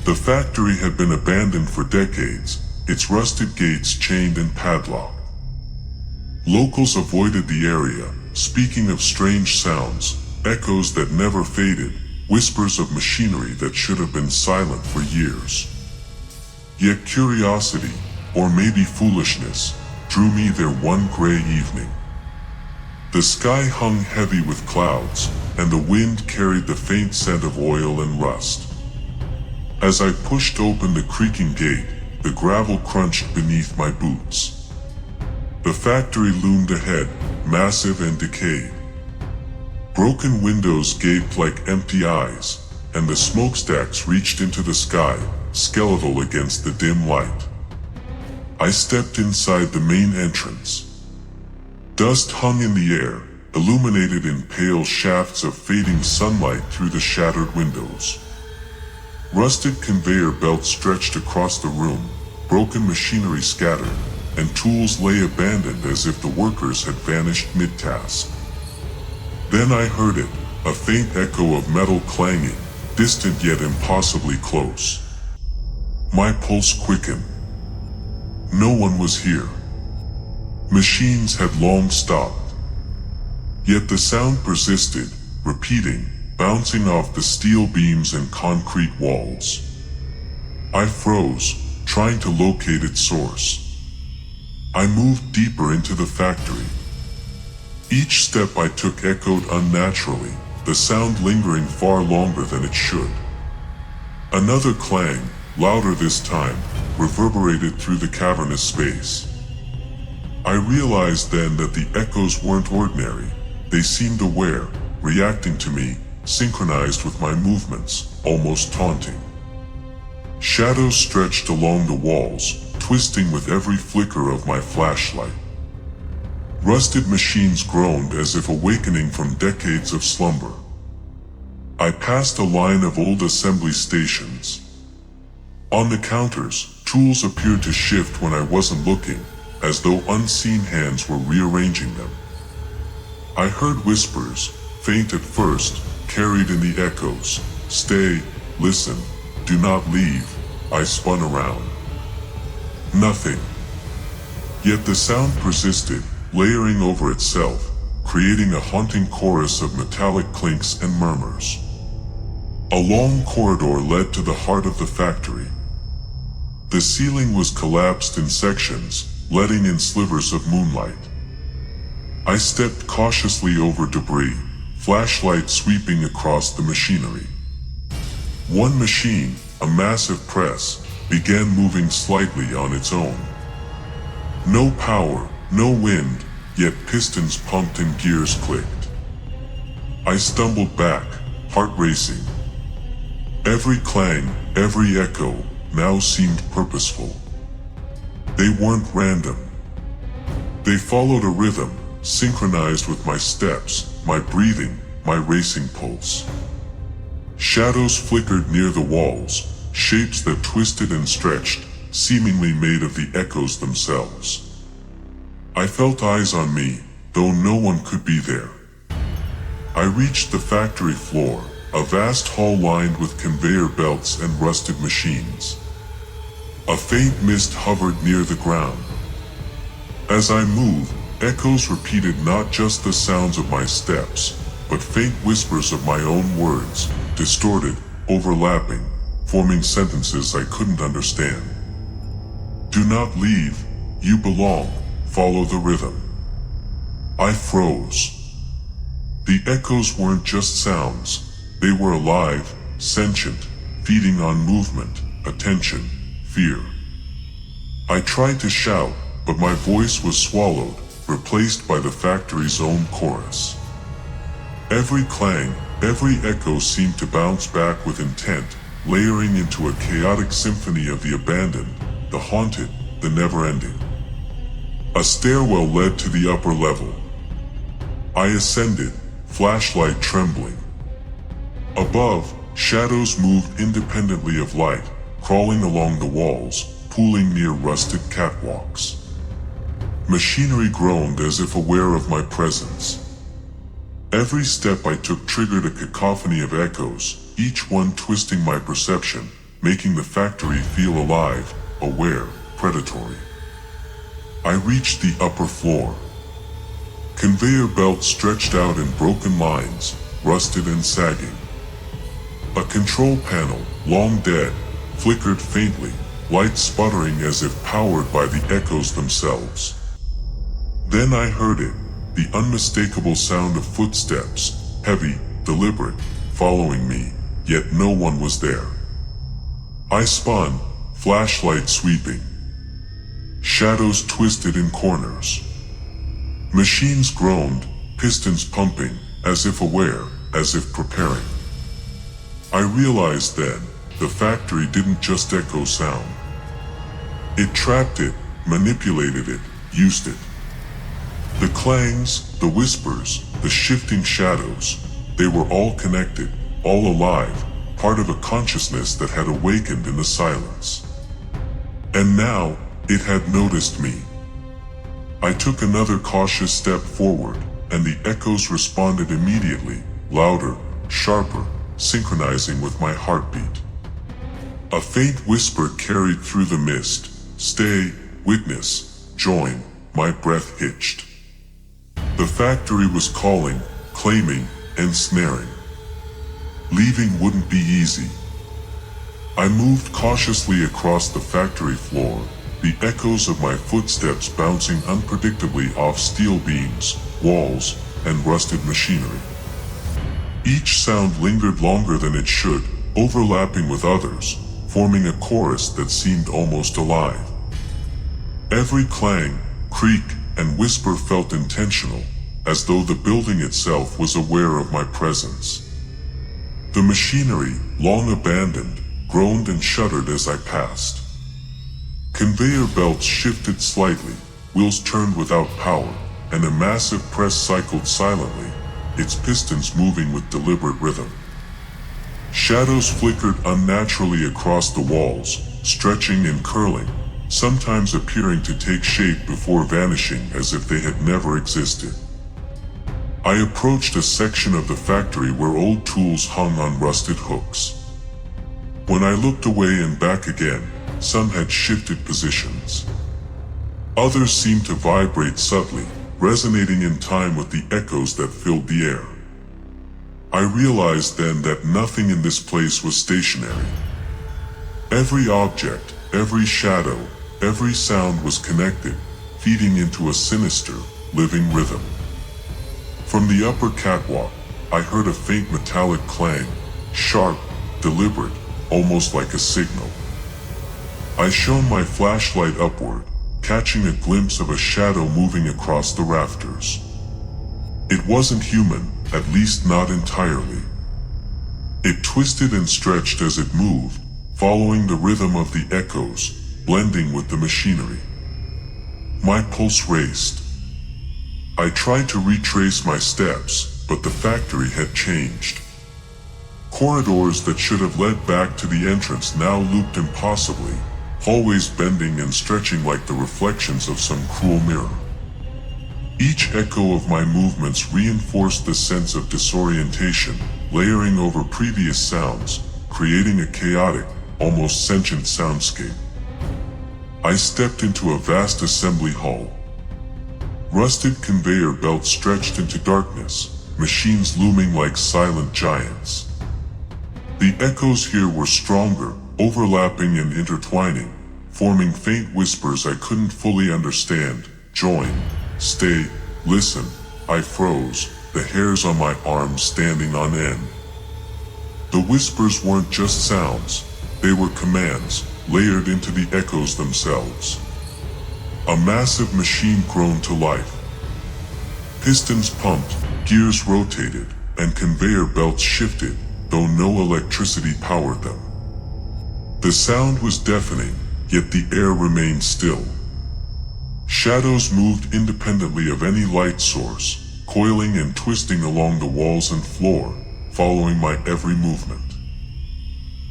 The factory had been abandoned for decades, its rusted gates chained and padlocked. Locals avoided the area, speaking of strange sounds, echoes that never faded, whispers of machinery that should have been silent for years. Yet curiosity, or maybe foolishness, drew me there one gray evening. The sky hung heavy with clouds, and the wind carried the faint scent of oil and rust. As I pushed open the creaking gate, the gravel crunched beneath my boots. The factory loomed ahead, massive and decayed. Broken windows gaped like empty eyes, and the smokestacks reached into the sky, skeletal against the dim light. I stepped inside the main entrance. Dust hung in the air, illuminated in pale shafts of fading sunlight through the shattered windows. Rusted conveyor belts stretched across the room, broken machinery scattered, and tools lay abandoned as if the workers had vanished mid-task. Then I heard it, a faint echo of metal clanging, distant yet impossibly close. My pulse quickened. No one was here. Machines had long stopped. Yet the sound persisted, repeating, bouncing off the steel beams and concrete walls. I froze, trying to locate its source. I moved deeper into the factory. Each step I took echoed unnaturally, the sound lingering far longer than it should. Another clang, louder this time, reverberated through the cavernous space. I realized then that the echoes weren't ordinary. They seemed aware, reacting to me, synchronized with my movements, almost taunting. Shadows stretched along the walls, twisting with every flicker of my flashlight. Rusted machines groaned as if awakening from decades of slumber. I passed a line of old assembly stations. On the counters, tools appeared to shift when I wasn't looking, as though unseen hands were rearranging them. I heard whispers, faint at first, carried in the echoes. Stay, listen, do not leave. I spun around. Nothing. Yet the sound persisted, layering over itself, creating a haunting chorus of metallic clinks and murmurs. A long corridor led to the heart of the factory. The ceiling was collapsed in sections, letting in slivers of moonlight. I stepped cautiously over debris, flashlight sweeping across the machinery. One machine, a massive press, began moving slightly on its own. No power, no wind, yet pistons pumped and gears clicked. I stumbled back, heart racing. Every clang, every echo, now seemed purposeful. They weren't random. They followed a rhythm, synchronized with my steps, my breathing, my racing pulse. Shadows flickered near the walls, shapes that twisted and stretched, seemingly made of the echoes themselves. I felt eyes on me, though no one could be there. I reached the factory floor, a vast hall lined with conveyor belts and rusted machines. A faint mist hovered near the ground. As I moved, echoes repeated not just the sounds of my steps, but faint whispers of my own words, distorted, overlapping, forming sentences I couldn't understand. Do not leave, you belong, follow the rhythm. I froze. The echoes weren't just sounds, they were alive, sentient, feeding on movement, attention, fear. I tried to shout, but my voice was swallowed, replaced by the factory's own chorus. Every clang, every echo seemed to bounce back with intent, layering into a chaotic symphony of the abandoned, the haunted, the never-ending. A stairwell led to the upper level. I ascended, flashlight trembling. Above, shadows moved independently of light, crawling along the walls, pooling near rusted catwalks. Machinery groaned as if aware of my presence. Every step I took triggered a cacophony of echoes, each one twisting my perception, making the factory feel alive, aware, predatory. I reached the upper floor. Conveyor belts stretched out in broken lines, rusted and sagging. A control panel, long dead, flickered faintly, light sputtering as if powered by the echoes themselves. Then I heard it, the unmistakable sound of footsteps, heavy, deliberate, following me, yet no one was there. I spun, flashlight sweeping. Shadows twisted in corners. Machines groaned, pistons pumping, as if aware, as if preparing. I realized then, the factory didn't just echo sound. It trapped it, manipulated it, used it. The clangs, the whispers, the shifting shadows, they were all connected, all alive, part of a consciousness that had awakened in the silence. And now, it had noticed me. I took another cautious step forward, and the echoes responded immediately, louder, sharper, synchronizing with my heartbeat. A faint whisper carried through the mist. Stay, witness, join. My breath hitched. The factory was calling, claiming, ensnaring. Leaving wouldn't be easy. I moved cautiously across the factory floor, the echoes of my footsteps bouncing unpredictably off steel beams, walls, and rusted machinery. Each sound lingered longer than it should, overlapping with others, forming a chorus that seemed almost alive. Every clang, creak, and whisper felt intentional, as though the building itself was aware of my presence. The machinery, long abandoned, groaned and shuddered as I passed. Conveyor belts shifted slightly, wheels turned without power, and a massive press cycled silently, its pistons moving with deliberate rhythm. Shadows flickered unnaturally across the walls, stretching and curling, sometimes appearing to take shape before vanishing as if they had never existed. I approached a section of the factory where old tools hung on rusted hooks. When I looked away and back again, some had shifted positions. Others seemed to vibrate subtly, resonating in time with the echoes that filled the air. I realized then that nothing in this place was stationary. Every object, every shadow, every sound was connected, feeding into a sinister, living rhythm. From the upper catwalk, I heard a faint metallic clang, sharp, deliberate, almost like a signal. I shone my flashlight upward, catching a glimpse of a shadow moving across the rafters. It wasn't human, at least not entirely. It twisted and stretched as it moved, following the rhythm of the echoes, blending with the machinery. My pulse raced. I tried to retrace my steps, but the factory had changed. Corridors that should have led back to the entrance now looped impossibly, hallways bending and stretching like the reflections of some cruel mirror. Each echo of my movements reinforced the sense of disorientation, layering over previous sounds, creating a chaotic, almost sentient soundscape. I stepped into a vast assembly hall. Rusted conveyor belts stretched into darkness, machines looming like silent giants. The echoes here were stronger, overlapping and intertwining, forming faint whispers I couldn't fully understand. Join, stay, listen. I froze, the hairs on my arms standing on end. The whispers weren't just sounds, they were commands, layered into the echoes themselves. A massive machine groaned to life. Pistons pumped, gears rotated, and conveyor belts shifted, though no electricity powered them. The sound was deafening, yet the air remained still. Shadows moved independently of any light source, coiling and twisting along the walls and floor, following my every movement.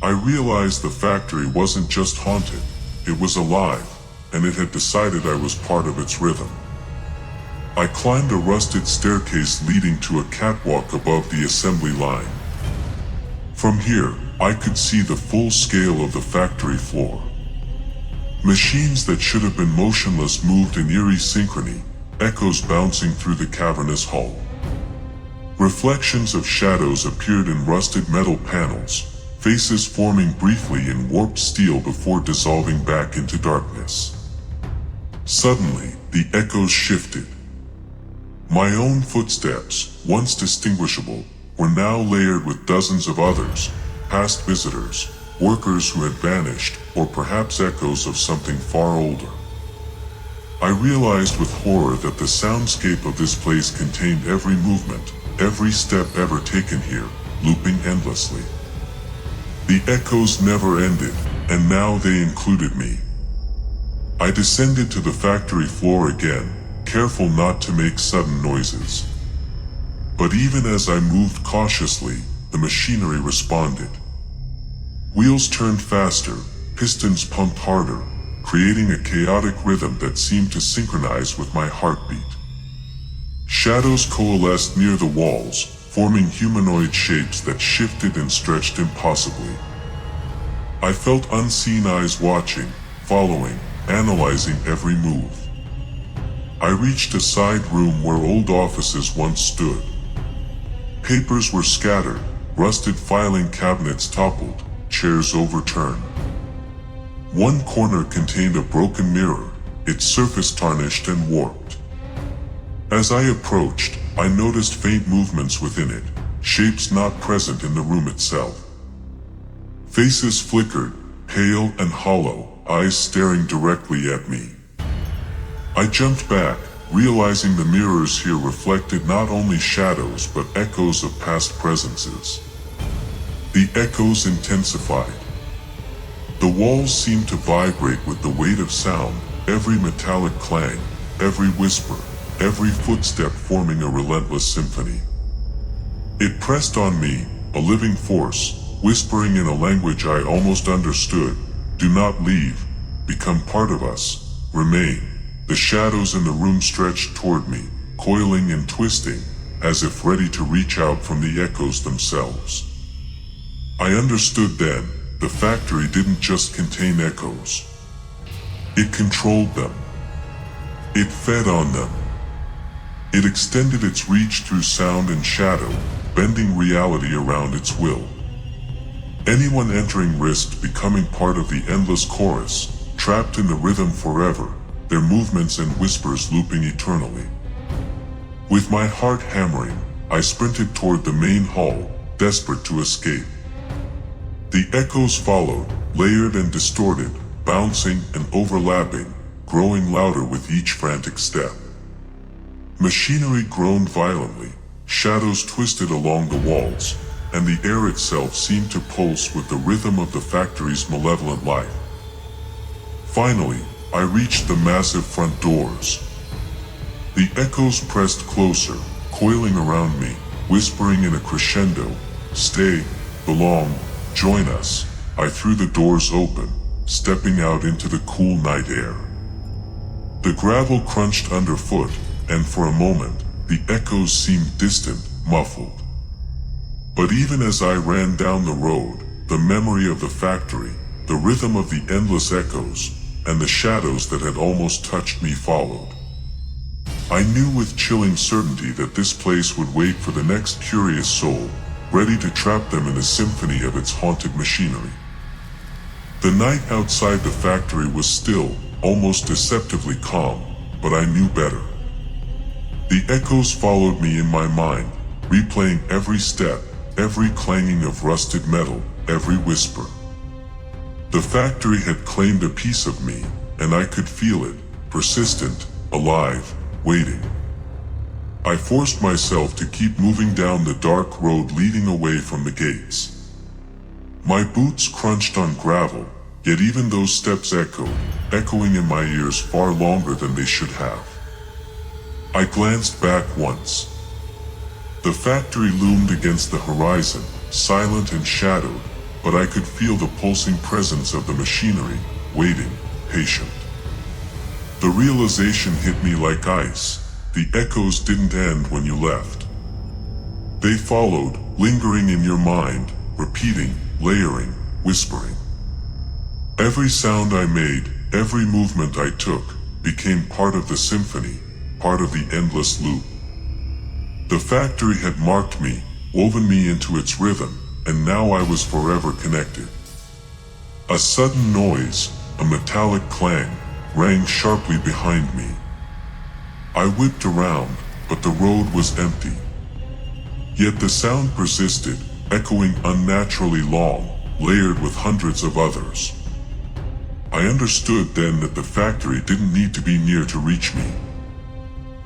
I realized the factory wasn't just haunted, it was alive, and it had decided I was part of its rhythm. I climbed a rusted staircase leading to a catwalk above the assembly line. From here, I could see the full scale of the factory floor. Machines that should have been motionless moved in eerie synchrony, echoes bouncing through the cavernous hull. Reflections of shadows appeared in rusted metal panels, faces forming briefly in warped steel before dissolving back into darkness. Suddenly, the echoes shifted. My own footsteps, once distinguishable, were now layered with dozens of others, past visitors, workers who had vanished, or perhaps echoes of something far older. I realized with horror that the soundscape of this place contained every movement, every step ever taken here, looping endlessly. The echoes never ended, and now they included me. I descended to the factory floor again, careful not to make sudden noises. But even as I moved cautiously, the machinery responded. Wheels turned faster, pistons pumped harder, creating a chaotic rhythm that seemed to synchronize with my heartbeat. Shadows coalesced near the walls, forming humanoid shapes that shifted and stretched impossibly. I felt unseen eyes watching, following, analyzing every move. I reached a side room where old offices once stood. Papers were scattered, rusted filing cabinets toppled, chairs overturned. One corner contained a broken mirror, its surface tarnished and warped. As I approached, I noticed faint movements within it, shapes not present in the room itself. Faces flickered, pale and hollow, eyes staring directly at me. I jumped back, realizing the mirrors here reflected not only shadows but echoes of past presences. The echoes intensified. The walls seemed to vibrate with the weight of sound, every metallic clang, every whisper, every footstep forming a relentless symphony. It pressed on me, a living force, whispering in a language I almost understood, "Do not leave, become part of us, remain." The shadows in the room stretched toward me, coiling and twisting, as if ready to reach out from the echoes themselves. I understood then, the factory didn't just contain echoes. It controlled them. It fed on them. It extended its reach through sound and shadow, bending reality around its will. Anyone entering risked becoming part of the endless chorus, trapped in the rhythm forever, their movements and whispers looping eternally. With my heart hammering, I sprinted toward the main hall, desperate to escape. The echoes followed, layered and distorted, bouncing and overlapping, growing louder with each frantic step. Machinery groaned violently, shadows twisted along the walls, and the air itself seemed to pulse with the rhythm of the factory's malevolent life. Finally, I reached the massive front doors. The echoes pressed closer, coiling around me, whispering in a crescendo, "Stay, belong, join us." I threw the doors open, stepping out into the cool night air. The gravel crunched underfoot, and for a moment, the echoes seemed distant, muffled. But even as I ran down the road, the memory of the factory, the rhythm of the endless echoes, and the shadows that had almost touched me followed. I knew with chilling certainty that this place would wait for the next curious soul, ready to trap them in the symphony of its haunted machinery. The night outside the factory was still, almost deceptively calm, but I knew better. The echoes followed me in my mind, replaying every step, every clanging of rusted metal, every whisper. The factory had claimed a piece of me, and I could feel it, persistent, alive, waiting. I forced myself to keep moving down the dark road leading away from the gates. My boots crunched on gravel, yet even those steps echoed, echoing in my ears far longer than they should have. I glanced back once. The factory loomed against the horizon, silent and shadowed, but I could feel the pulsing presence of the machinery, waiting, patient. The realization hit me like ice. The echoes didn't end when you left. They followed, lingering in your mind, repeating, layering, whispering. Every sound I made, every movement I took, became part of the symphony, part of the endless loop. The factory had marked me, woven me into its rhythm, and now I was forever connected. A sudden noise, a metallic clang, rang sharply behind me. I whipped around, but the road was empty. Yet the sound persisted, echoing unnaturally long, layered with hundreds of others. I understood then that the factory didn't need to be near to reach me.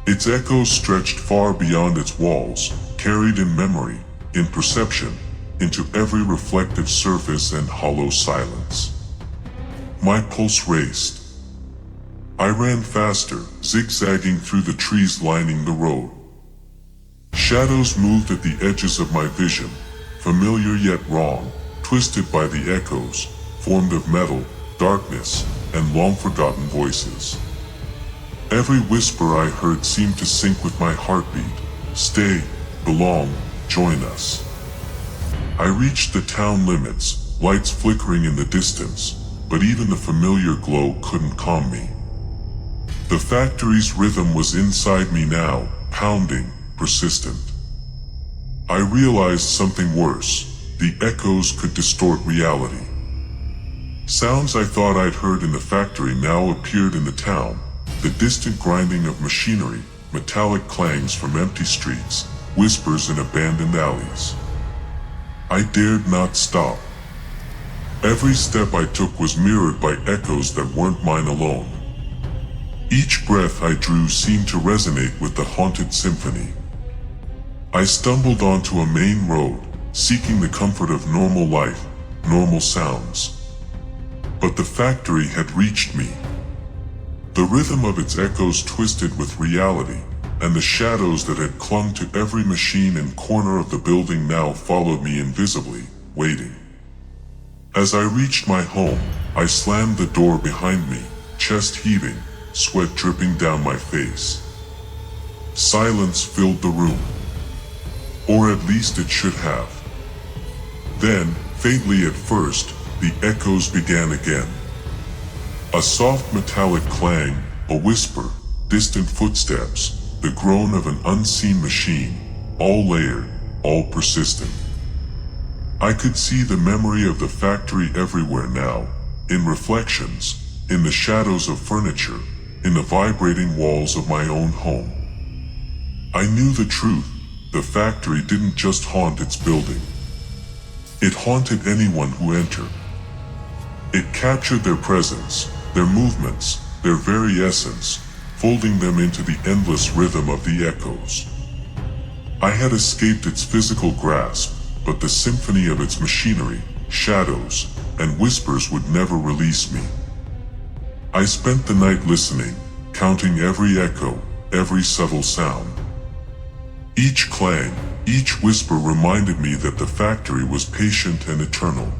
Its echoes stretched far beyond its walls, carried in memory, in perception, into every reflective surface and hollow silence. My pulse raced. I ran faster, zigzagging through the trees lining the road. Shadows moved at the edges of my vision, familiar yet wrong, twisted by the echoes, formed of metal, darkness, and long-forgotten voices. Every whisper I heard seemed to sync with my heartbeat. Stay, belong, join us. I reached the town limits, lights flickering in the distance, but even the familiar glow couldn't calm me. The factory's rhythm was inside me now, pounding, persistent. I realized something worse. The echoes could distort reality. Sounds I thought I'd heard in the factory now appeared in the town. The distant grinding of machinery, metallic clangs from empty streets, whispers in abandoned alleys. I dared not stop. Every step I took was mirrored by echoes that weren't mine alone. Each breath I drew seemed to resonate with the haunted symphony. I stumbled onto a main road, seeking the comfort of normal life, normal sounds. But the factory had reached me. The rhythm of its echoes twisted with reality, and the shadows that had clung to every machine and corner of the building now followed me invisibly, waiting. As I reached my home, I slammed the door behind me, chest heaving, sweat dripping down my face. Silence filled the room. Or at least it should have. Then, faintly at first, the echoes began again. A soft metallic clang, a whisper, distant footsteps, the groan of an unseen machine, all layered, all persistent. I could see the memory of the factory everywhere now, in reflections, in the shadows of furniture, in the vibrating walls of my own home. I knew the truth. The factory didn't just haunt its building. It haunted anyone who entered. It captured their presence, their movements, their very essence, folding them into the endless rhythm of the echoes. I had escaped its physical grasp, but the symphony of its machinery, shadows, and whispers would never release me. I spent the night listening, counting every echo, every subtle sound. Each clang, each whisper reminded me that the factory was patient and eternal.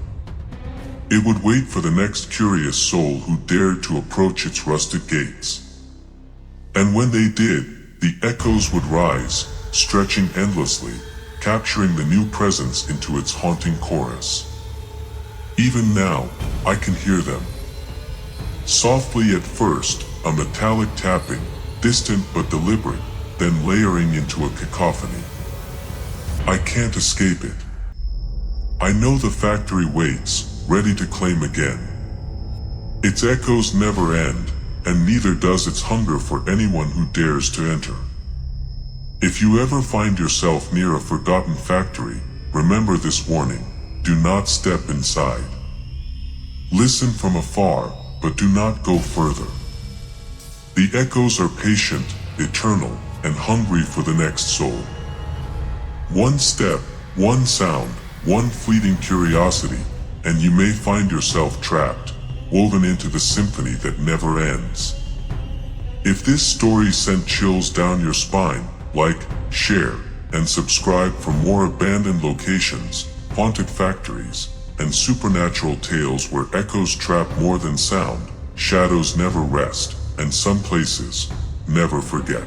It would wait for the next curious soul who dared to approach its rusted gates. And when they did, the echoes would rise, stretching endlessly, capturing the new presence into its haunting chorus. Even now, I can hear them. Softly at first, a metallic tapping, distant but deliberate, then layering into a cacophony. I can't escape it. I know the factory waits, ready to claim again. Its echoes never end, and neither does its hunger for anyone who dares to enter. If you ever find yourself near a forgotten factory, remember this warning: do not step inside. Listen from afar, but do not go further. The echoes are patient, eternal, and hungry for the next soul. One step, one sound, one fleeting curiosity, and you may find yourself trapped, woven into the symphony that never ends. If this story sent chills down your spine, like, share, and subscribe for more abandoned locations, haunted factories, and supernatural tales where echoes trap more than sound, shadows never rest, and some places never forget.